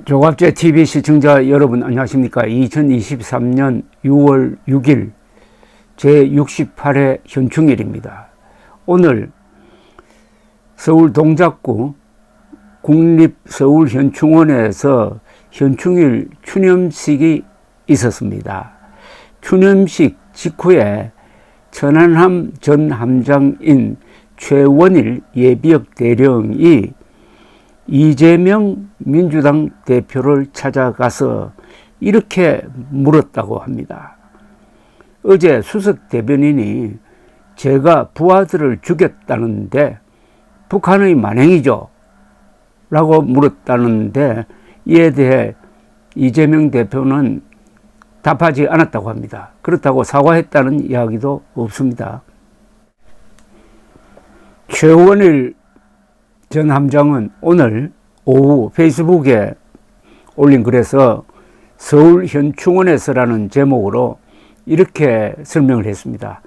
조갑제 TV 시청자 여러분 안녕하십니까. 2023년 6월 6일 제68회 현충일입니다. 오늘 서울 동작구 국립서울현충원에서 현충일 추념식이 있었습니다. 추념식 직후에 천안함 전 함장인 최원일 예비역 대령이 이재명 민주당 대표를 찾아가서 이렇게 물었다고 합니다. 어제 수석 대변인이 제가 부하들을 죽였다는데 북한의 만행이죠? 라고 물었다는데 이에 대해 이재명 대표는 답하지 않았다고 합니다. 그렇다고 사과했다는 이야기도 없습니다. 최원일 전 함장은 오늘 오후 페이스북에 올린 글에서 서울현충원에서라는 제목으로 이렇게 설명을 했습니다.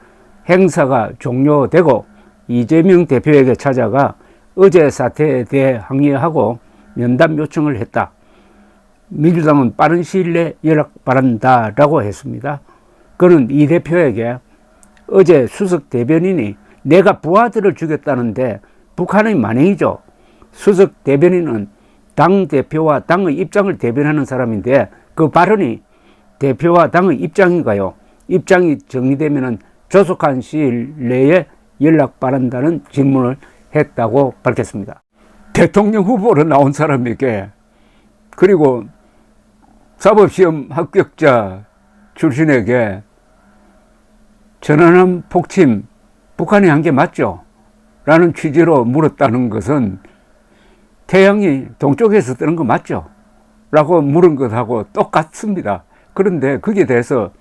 행사가 종료되고 이재명 대표에게 찾아가 어제 사태에 대해 항의하고 면담 요청을 했다. 민주당은 빠른 시일 내에 연락 바란다 라고 했습니다. 그는 이 대표에게 어제 수석 대변인이 내가 부하들을 죽였다는데 북한의 만행이죠. 수석 대변인은 당대표와 당의 입장을 대변하는 사람인데 그 발언이 대표와 당의 입장인가요? 입장이 정리되면 조속한 시일 내에 연락 바란다는 질문을 했다고 밝혔습니다. 대통령 후보로 나온 사람에게 그리고 사법시험 합격자 출신에게 천안함 폭침 북한이 한 게 맞죠? 라는 취지로 물었다는 것은 태양이 동쪽에서 뜨는 거 맞죠? 라고 물은 것하고 똑같습니다. 그런데 거기에 대해서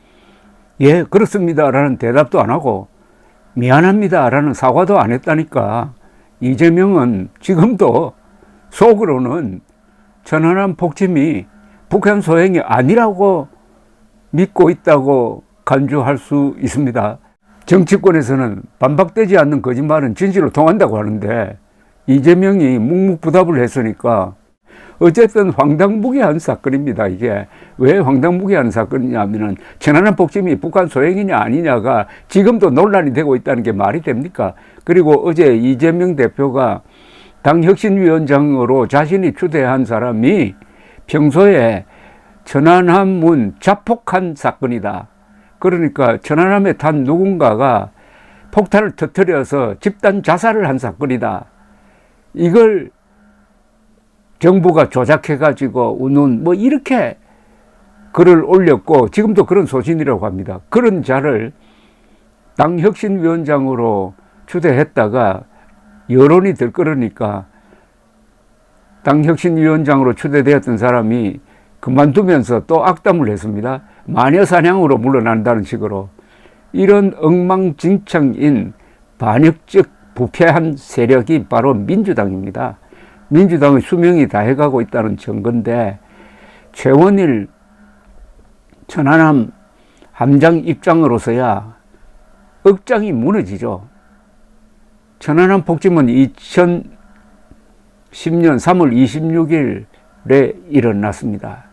예 그렇습니다 라는 대답도 안 하고 미안합니다 라는 사과도 안 했다니까 이재명은 지금도 속으로는 천안함 폭침이 북한 소행이 아니라고 믿고 있다고 간주할 수 있습니다. 정치권에서는 반박되지 않는 거짓말은 진실로 통한다고 하는데 이재명이 묵묵부답을 했으니까 어쨌든 황당무계한 사건입니다. 이게 왜 황당무계한 사건이냐면 천안함 폭침이 북한 소행이냐 아니냐가 지금도 논란이 되고 있다는 게 말이 됩니까? 그리고 어제 이재명 대표가 당혁신위원장으로 자신이 추대한 사람이 평소에 천안함은 자폭한 사건이다. 그러니까 천안함에 탄 누군가가 폭탄을 터뜨려서 집단 자살을 한 사건이다. 이걸 정부가 조작해가지고 우는 뭐 이렇게 글을 올렸고 지금도 그런 소신이라고 합니다. 그런 자를 당혁신위원장으로 추대했다가 여론이 들끓으니까 당혁신위원장으로 추대되었던 사람이 그만두면서 또 악담을 했습니다. 마녀사냥으로 물러난다는 식으로. 이런 엉망진창인 반역적 부패한 세력이 바로 민주당입니다. 민주당의 수명이 다해가고 있다는 증거인데 최원일 천안함 함장 입장으로서야 억장이 무너지죠. 천안함 폭침은 2010년 3월 26일에 일어났습니다.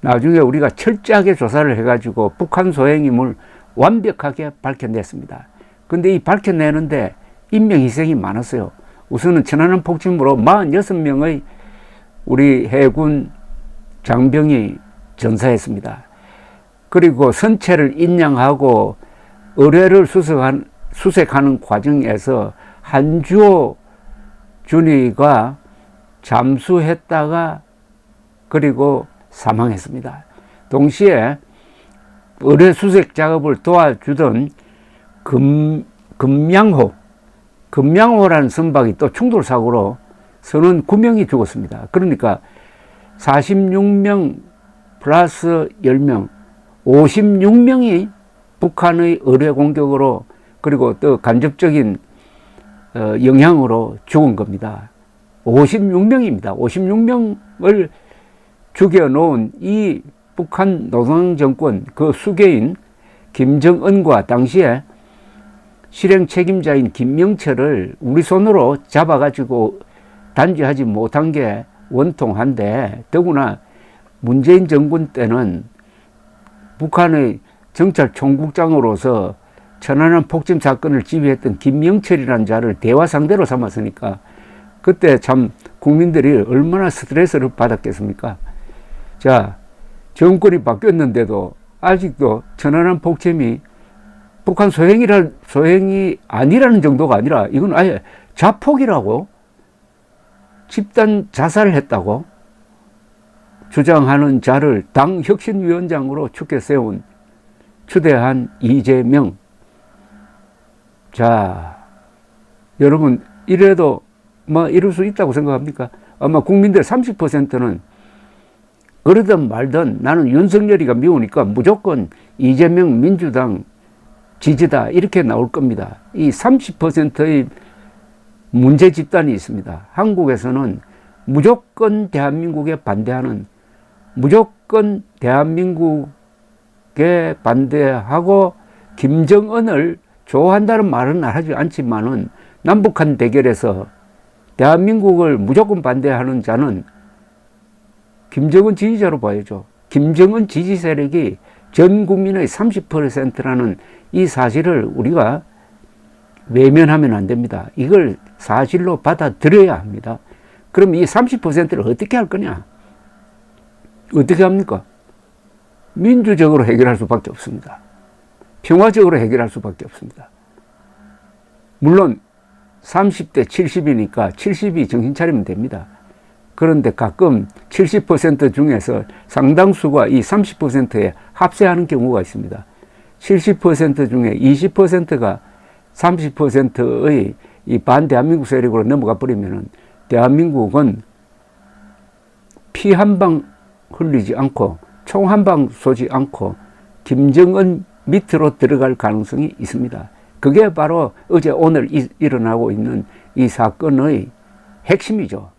나중에 우리가 철저하게 조사를 해가지고 북한 소행임을 완벽하게 밝혀냈습니다. 근데 이 밝혀내는데 인명희생이 많았어요. 우선은 천안함 폭침으로 46명의 우리 해군 장병이 전사했습니다. 그리고 선체를 인양하고 의뢰를 수색하는 과정에서 한주호 준위가 잠수했다가 그리고 사망했습니다. 동시에 의뢰 수색 작업을 도와주던 금양호라는 선박이 또 충돌 사고로 선원 9명이 죽었습니다. 그러니까 46명 플러스 10명, 56명이 북한의 의뢰 공격으로 그리고 또 간접적인 영향으로 죽은 겁니다. 56명입니다. 56명을 죽여놓은 이 북한 노동정권 그 수괴인 김정은과 당시에 실행 책임자인 김명철을 우리 손으로 잡아가지고 단죄하지 못한 게 원통한데, 더구나 문재인 정권 때는 북한의 정찰 총국장으로서 천안함 폭침 사건을 지휘했던 김영철이라는 자를 대화 상대로 삼았으니까 그때 참 국민들이 얼마나 스트레스를 받았겠습니까? 자, 정권이 바뀌었는데도 아직도 천안함 폭침이 북한 소행이 아니라는 정도가 아니라 이건 아예 자폭이라고, 집단 자살을 했다고 주장하는 자를 당 혁신위원장으로 추대한 이재명. 자, 여러분, 이래도 뭐 이럴 수 있다고 생각합니까? 아마 국민들 30%는 그러든 말든 나는 윤석열이가 미우니까 무조건 이재명 민주당 지지다, 이렇게 나올 겁니다. 이 30%의 문제 집단이 있습니다. 한국에서는 무조건 대한민국에 반대하는, 무조건 대한민국에 반대하고 김정은을 좋아한다는 말은 하지 않지만은 남북한 대결에서 대한민국을 무조건 반대하는 자는 김정은 지지자로 봐야죠. 김정은 지지 세력이 전 국민의 30%라는 이 사실을 우리가 외면하면 안 됩니다. 이걸 사실로 받아들여야 합니다. 그럼 이 30%를 어떻게 할 거냐? 어떻게 합니까? 민주적으로 해결할 수밖에 없습니다. 평화적으로 해결할 수밖에 없습니다. 물론 30대 70이니까 70이 정신 차리면 됩니다. 그런데 가끔 70% 중에서 상당수가 이 30%에 합세하는 경우가 있습니다. 70% 중에 20%가 30%의 이 반대한민국 세력으로 넘어가 버리면은 대한민국은 피 한 방 흘리지 않고 총 한 방 쏘지 않고 김정은 밑으로 들어갈 가능성이 있습니다. 그게 바로 어제 오늘 일어나고 있는 이 사건의 핵심이죠.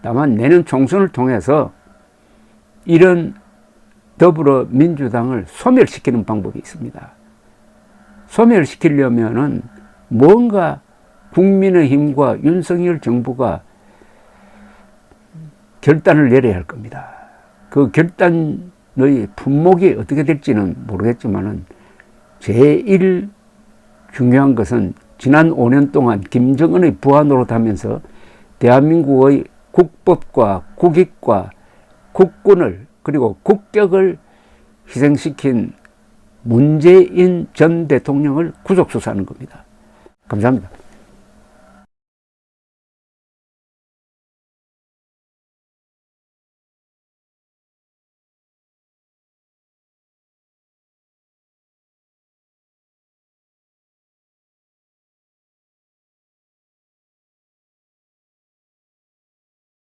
다만 내년 총선을 통해서 이런 더불어민주당을 소멸시키는 방법이 있습니다. 소멸시키려면은 뭔가 국민의힘과 윤석열 정부가 결단을 내려야 할 겁니다. 그 결단의 품목이 어떻게 될지는 모르겠지만은 제일 중요한 것은 지난 5년 동안 김정은의 부하 노릇하면서 대한민국의 국법과 국익과 국군을 그리고 국격을 희생시킨 문재인 전 대통령을 구속수사하는 겁니다. 감사합니다.